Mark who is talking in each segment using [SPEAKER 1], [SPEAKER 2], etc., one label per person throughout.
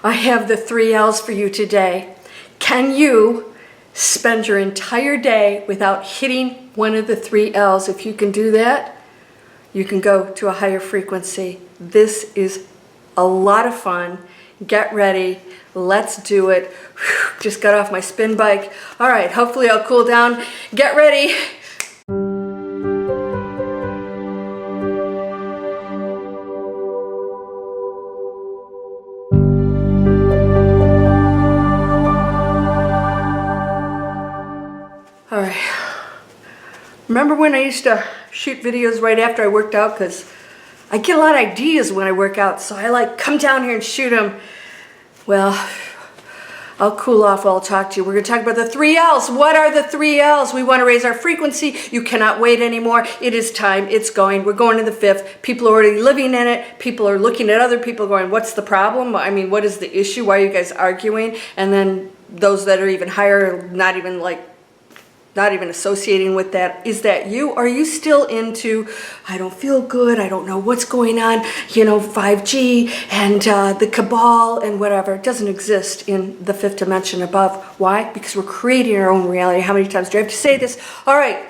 [SPEAKER 1] I have the 3 L's for you today. Can you spend your entire day without hitting one of the 3 L's? If you can do that, you can go to a higher frequency. This is a lot of fun. Get ready. Let's do it. Whew, just got off my spin bike. All right, hopefully I'll cool down. Get ready. All right. Remember when I used to shoot videos right after I worked out? Because I get a lot of ideas when I work out, so I like come down here and shoot them. Well, I'll cool off while I'll talk to you. We're going to talk about the 3 L's. What are the 3 L's? We want to raise our frequency. You cannot wait anymore. It is time. It's going. We're going to the 5th. People are already living in it. People are looking at other people going, what's the problem? I mean, what is the issue? Why are you guys arguing? And then those that are even higher, not even associating with that. Is that you? Are you still into, I don't feel good, I don't know what's going on, 5G and the cabal and whatever? It doesn't exist in the 5th dimension above. Why? Because we're creating our own reality. How many times do I have to say this? All right,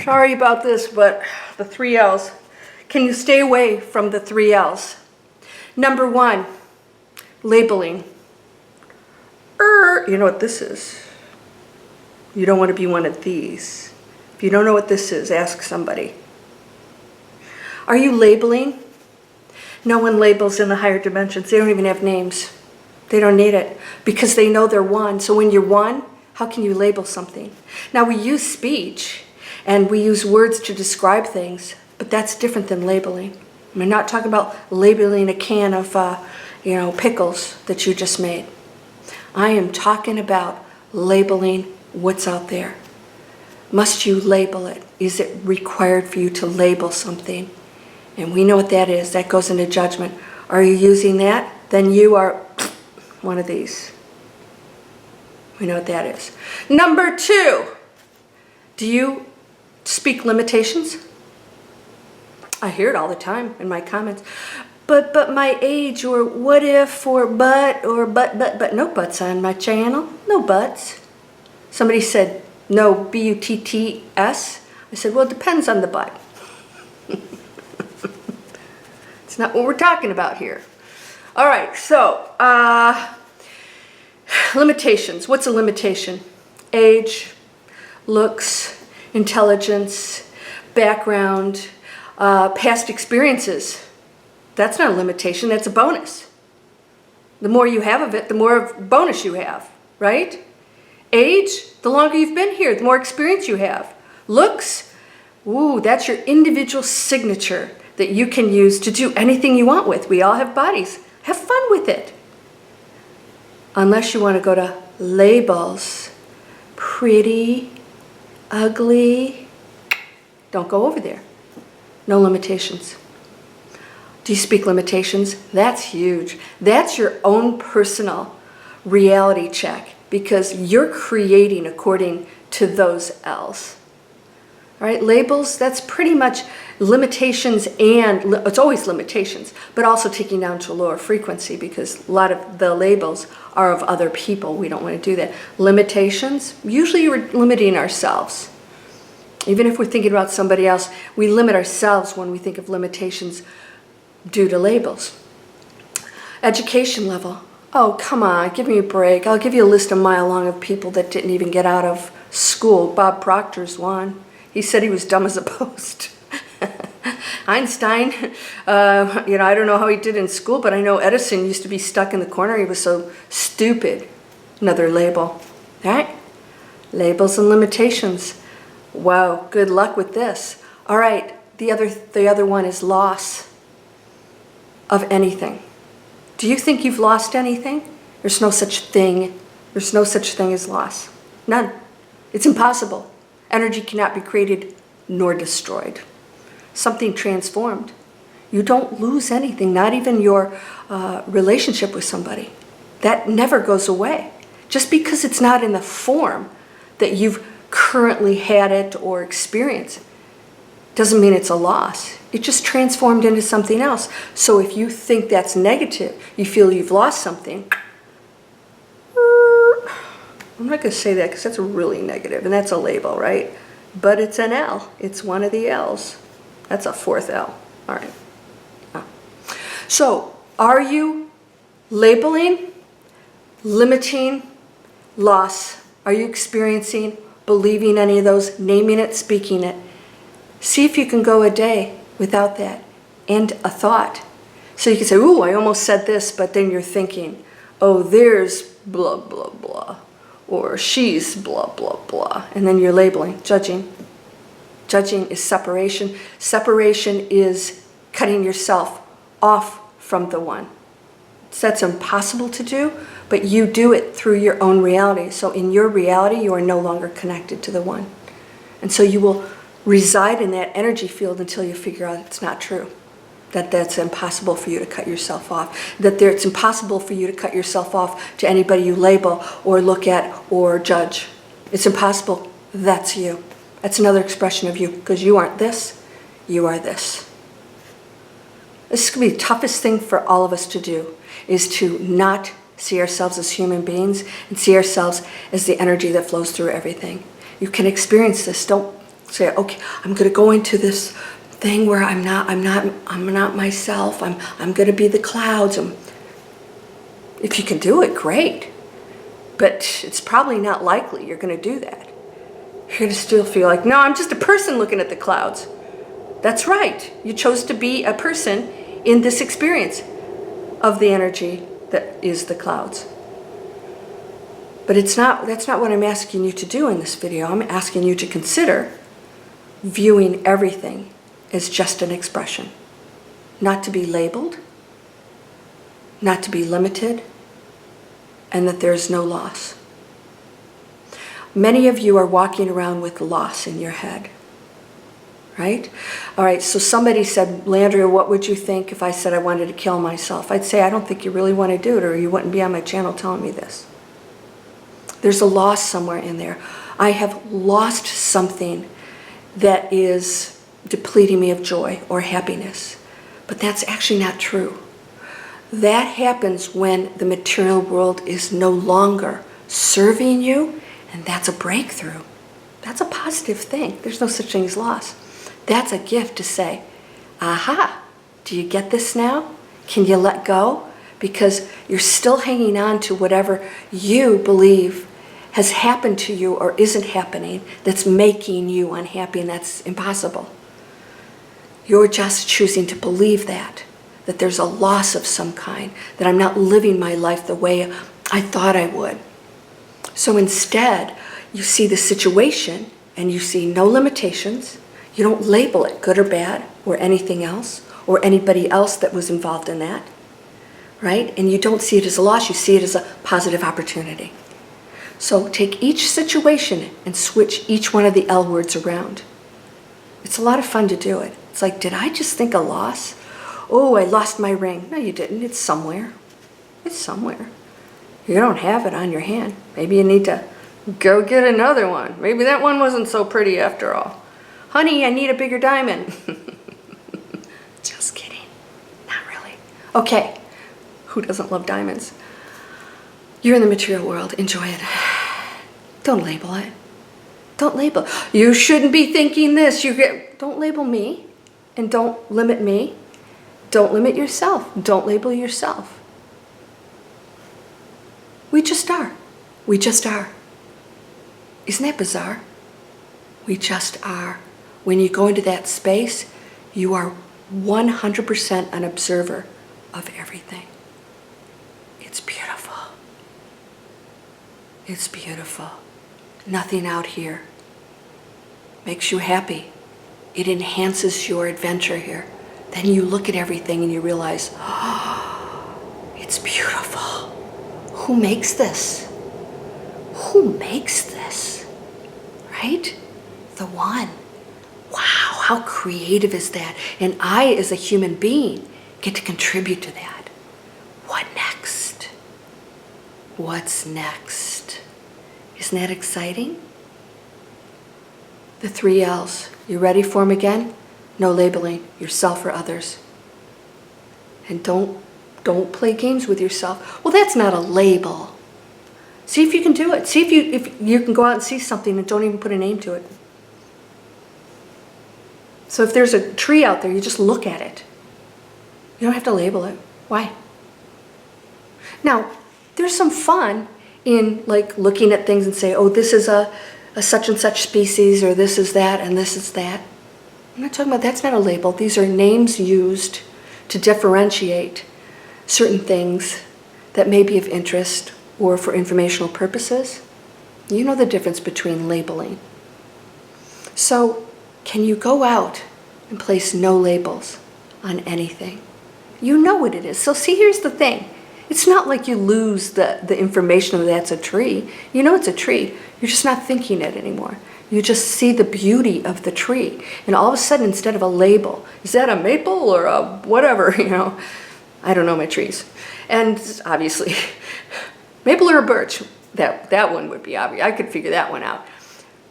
[SPEAKER 1] sorry about this, but the 3 L's. Can you stay away from the 3 L's? Number 1, labeling. You know what this is? You don't want to be one of these. If you don't know what this is, ask somebody. Are you labeling? No one labels in the higher dimensions. They don't even have names. They don't need it because they know they're one. So when you're one, how can you label something? Now we use speech and we use words to describe things, but that's different than labeling. I'm not talking about labeling a can of pickles that you just made. I am talking about labeling what's out there. Must you label it? Is it required for you to label something? And we know what that is. That goes into judgment. Are you using that? Then you are one of these. We know what that is. Number 2, do you speak limitations? I hear it all the time in my comments. But my age, or what if, or but, no buts on my channel. No buts. Somebody said, no, B-U-T-T-S. I said, well, it depends on the butt. It's not what we're talking about here. All right, so limitations. What's a limitation? Age, looks, intelligence, background, past experiences. That's not a limitation, that's a bonus. The more you have of it, the more bonus you have, right? Age, the longer you've been here, the more experience you have. Looks, ooh, that's your individual signature that you can use to do anything you want with. We all have bodies. Have fun with it. Unless you want to go to labels. Pretty, ugly. Don't go over there. No limitations. Do you speak limitations? That's huge. That's your own personal reality check, because you're creating according to those L's. All right, labels, that's pretty much limitations, and it's always limitations, but also taking down to a lower frequency, because a lot of the labels are of other people. We don't want to do that. Limitations, usually we're limiting ourselves. Even if we're thinking about somebody else, we limit ourselves when we think of limitations due to labels. Education level. Oh, come on, give me a break. I'll give you a list a mile long of people that didn't even get out of school. Bob Proctor's one. He said he was dumb as a post. Einstein, I don't know how he did in school, but I know Edison used to be stuck in the corner. He was so stupid. Another label. All right? Labels and limitations. Wow, good luck with this. All right, the other one is loss of anything. Do you think you've lost anything? There's no such thing. There's no such thing as loss. None. It's impossible. Energy cannot be created nor destroyed. Something transformed. You don't lose anything, not even your relationship with somebody. That never goes away. Just because it's not in the form that you've currently had it or experienced doesn't mean it's a loss. It just transformed into something else. So if you think that's negative, you feel you've lost something, I'm not going to say that because that's really negative, and that's a label, right? But it's an L. It's one of the L's. That's a fourth L. All right. So, are you labeling, limiting, loss? Are you experiencing, believing any of those, naming it, speaking it? See if you can go a day without that and a thought. So you can say, ooh, I almost said this, but then you're thinking, oh, there's blah, blah, blah, or she's blah, blah, blah. And then you're labeling, judging. Judging is separation. Separation is cutting yourself off from the one. So that's impossible to do, but you do it through your own reality. So in your reality, you are no longer connected to the one. And so you will reside in that energy field until you figure out it's not true. That's impossible for you to cut yourself off. It's impossible for you to cut yourself off to anybody you label or look at or judge. It's impossible. That's you. That's another expression of you, because you aren't this, you are this. This could be the toughest thing for all of us to do, is to not see ourselves as human beings and see ourselves as the energy that flows through everything. You can experience this. Don't say, okay, I'm going to go into this thing where I'm not myself. I'm going to be the clouds. If you can do it, great. But it's probably not likely you're going to do that. You're going to still feel like, no, I'm just a person looking at the clouds. That's right. You chose to be a person in this experience of the energy that is the clouds. But that's not what I'm asking you to do in this video. I'm asking you to consider viewing everything as just an expression. Not to be labeled, not to be limited, and that there's no loss. Many of you are walking around with loss in your head. Right? All right, so somebody said, Landria, what would you think if I said I wanted to kill myself? I'd say, I don't think you really want to do it, or you wouldn't be on my channel telling me this. There's a loss somewhere in there. I have lost something that is depleting me of joy or happiness. But that's actually not true. That happens when the material world is no longer serving you, and that's a breakthrough. That's a positive thing. There's no such thing as loss. That's a gift to say, aha, do you get this now? Can you let go? Because you're still hanging on to whatever you believe has happened to you or isn't happening that's making you unhappy, and that's impossible. You're just choosing to believe that there's a loss of some kind, that I'm not living my life the way I thought I would. So instead, you see the situation and you see no limitations. You don't label it good or bad or anything else or anybody else that was involved in that, right? And you don't see it as a loss, you see it as a positive opportunity. So take each situation and switch each one of the L words around. It's a lot of fun to do it. It's like, did I just think a loss? Oh, I lost my ring. No, you didn't. It's somewhere. It's somewhere. You don't have it on your hand. Maybe you need to go get another one. Maybe that one wasn't so pretty after all. Honey, I need a bigger diamond. Just kidding. Not really. Okay. Who doesn't love diamonds? You're in the material world. Enjoy it. Don't label it. Don't label. You shouldn't be thinking this. Don't label me. And don't limit me. Don't limit yourself. Don't label yourself. We just are. We just are. Isn't that bizarre? We just are. When you go into that space, you are 100% an observer of everything. It's beautiful. It's beautiful. Nothing out here makes you happy. It enhances your adventure here. Then you look at everything and you realize, oh, it's beautiful. Who makes this? Who makes this? Right? The one. Wow, how creative is that? And I, as a human being, get to contribute to that. What next? What's next? Isn't that exciting? The 3 L's. You ready for them again? No labeling yourself or others. And don't play games with yourself. Well, that's not a label. See if you can do it. See if you can go out and see something and don't even put a name to it. So if there's a tree out there, you just look at it. You don't have to label it. Why? Now, there's some fun in like looking at things and say, oh, this is a such and such species, or this is that, and this is that. I'm not talking about, that's not a label. These are names used to differentiate certain things that may be of interest or for informational purposes. You know the difference between labeling. So, can you go out and place no labels on anything? You know what it is. So see, here's the thing. It's not like you lose the information that that's a tree. You know it's a tree. You're just not thinking it anymore. You just see the beauty of the tree. And all of a sudden, instead of a label, is that a maple or a whatever, you know? I don't know my trees. And obviously, maple or a birch, that one would be obvious. I could figure that one out.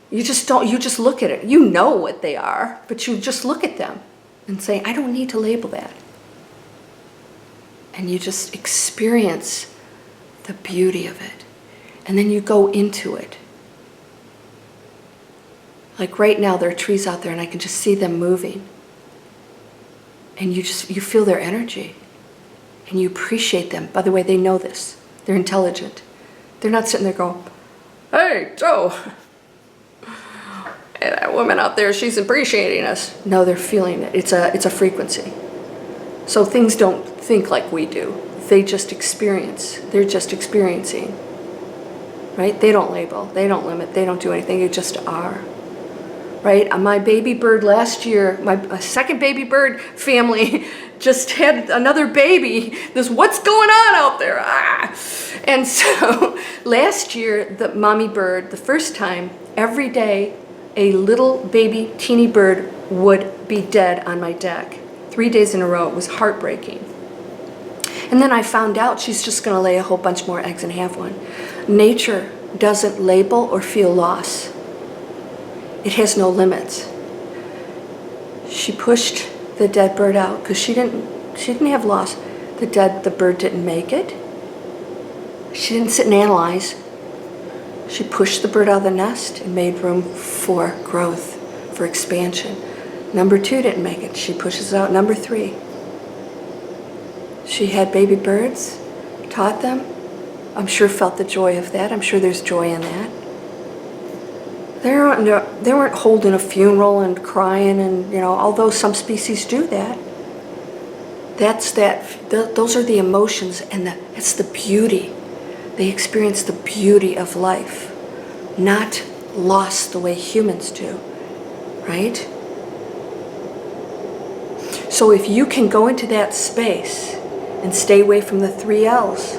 [SPEAKER 1] You just look at it. You know what they are, but you just look at them and say, I don't need to label that. And you just experience the beauty of it. And then you go into it. Like right now, there are trees out there and I can just see them moving. And you feel their energy. And you appreciate them. By the way, they know this. They're intelligent. They're not sitting there going, hey, Joe, hey, that woman out there, she's appreciating us. No, they're feeling it. It's a frequency. So things don't think like we do. They just experience. They're just experiencing. Right? They don't label. They don't limit. They don't do anything. They just are. Right? My baby bird last year, my second baby bird family just had another baby. This, what's going on out there? Ah! And so last year, the mommy bird, the first time, every day, a little baby teeny bird would be dead on my deck. 3 days in a row. It was heartbreaking. And then I found out she's just going to lay a whole bunch more eggs and have one. Nature doesn't label or feel loss. It has no limits. She pushed the dead bird out because she didn't have loss. The bird didn't make it. She didn't sit and analyze. She pushed the bird out of the nest and made room for growth, for expansion. Number 2 didn't make it. She pushes it out. Number 3. She had baby birds, taught them. I'm sure felt the joy of that. I'm sure there's joy in that. They weren't holding a funeral and crying, and although some species do that. Those are the emotions, and it's the beauty. They experience the beauty of life, not loss the way humans do, right? So if you can go into that space and stay away from the 3 L's.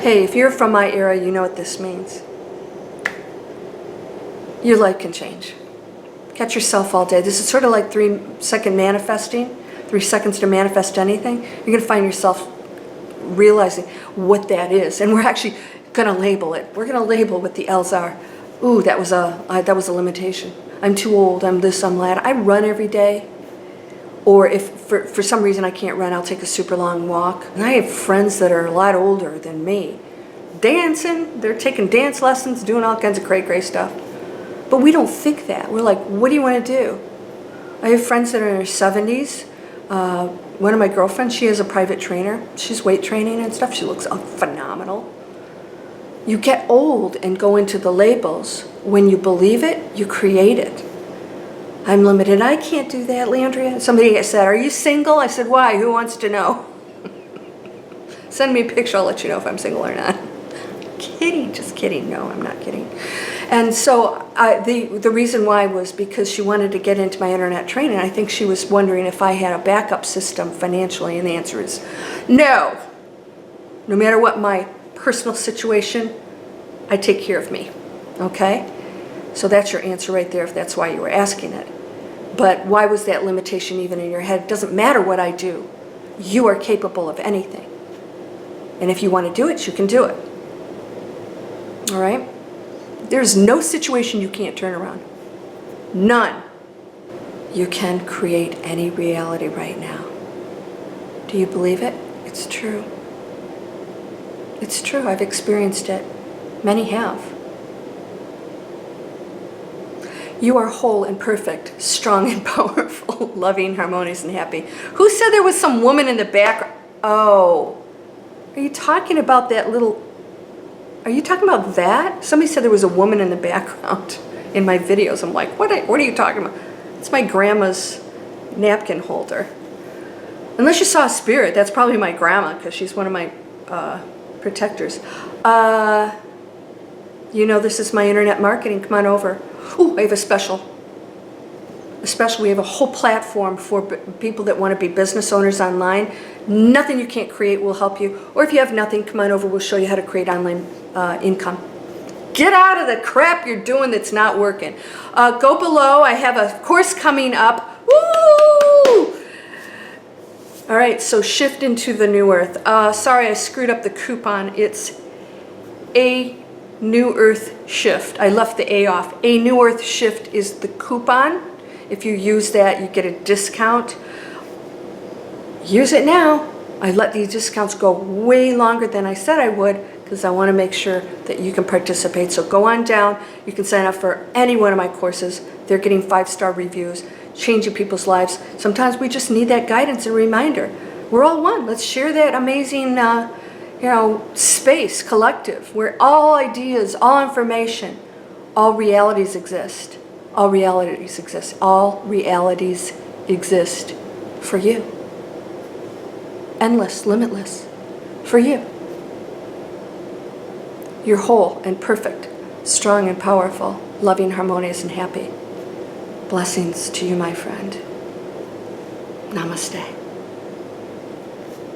[SPEAKER 1] Hey, if you're from my era, you know what this means. Your life can change. Catch yourself all day. This is sort of like 3-second manifesting, 3 seconds to manifest anything. You're going to find yourself realizing what that is. And we're actually going to label it. We're going to label what the L's are. Ooh, that was a limitation. I'm too old, I'm this, I'm that. I run every day. Or if for some reason I can't run, I'll take a super long walk. And I have friends that are a lot older than me. Dancing, they're taking dance lessons, doing all kinds of cray-cray stuff. But we don't think that. We're like, what do you want to do? I have friends that are in their 70s. One of my girlfriends, she has a private trainer. She's weight training and stuff. She looks phenomenal. You get old and go into the labels. When you believe it, you create it. I'm limited. I can't do that, Landria. Somebody said, are you single? I said, why? Who wants to know? Send me a picture. I'll let you know if I'm single or not. Kidding. Just kidding. No, I'm not kidding. And so the reason why was because she wanted to get into my internet training. I think she was wondering if I had a backup system financially, and the answer is no. No matter what my personal situation, I take care of me. Okay? So that's your answer right there if that's why you were asking it. But why was that limitation even in your head? It doesn't matter what I do. You are capable of anything. And if you want to do it, you can do it. All right? There's no situation you can't turn around. None. You can create any reality right now. Do you believe it? It's true. It's true. I've experienced it. Many have. You are whole and perfect, strong and powerful, loving, harmonious, and happy. Who said there was some woman in the background? Oh, are you talking about that little... Are you talking about that? Somebody said there was a woman in the background in my videos. I'm like, what are you talking about? It's my grandma's napkin holder. Unless you saw a spirit, that's probably my grandma, because she's one of my protectors. You know, this is my internet marketing. Come on over. Ooh, I have a special. We have a whole platform for people that want to be business owners online. Nothing you can't create will help you. Or if you have nothing, come on over. We'll show you how to create online income. Get out of the crap you're doing that's not working. Go below. I have a course coming up. Woo! All right, so shift into the new earth. Sorry, I screwed up the coupon. It's a new earth shift. I left the A off. A new earth shift is the coupon. If you use that, you get a discount. Use it now. I let these discounts go way longer than I said I would, because I want to make sure that you can participate. So go on down. You can sign up for any one of my courses. They're getting 5-star reviews, changing people's lives. Sometimes we just need that guidance and reminder. We're all one. Let's share that amazing space, collective, where all ideas, all information, all realities exist. All realities exist. All realities exist for you. Endless, limitless, for you. You're whole and perfect, strong and powerful, loving, harmonious, and happy. Blessings to you, my friend. Namaste.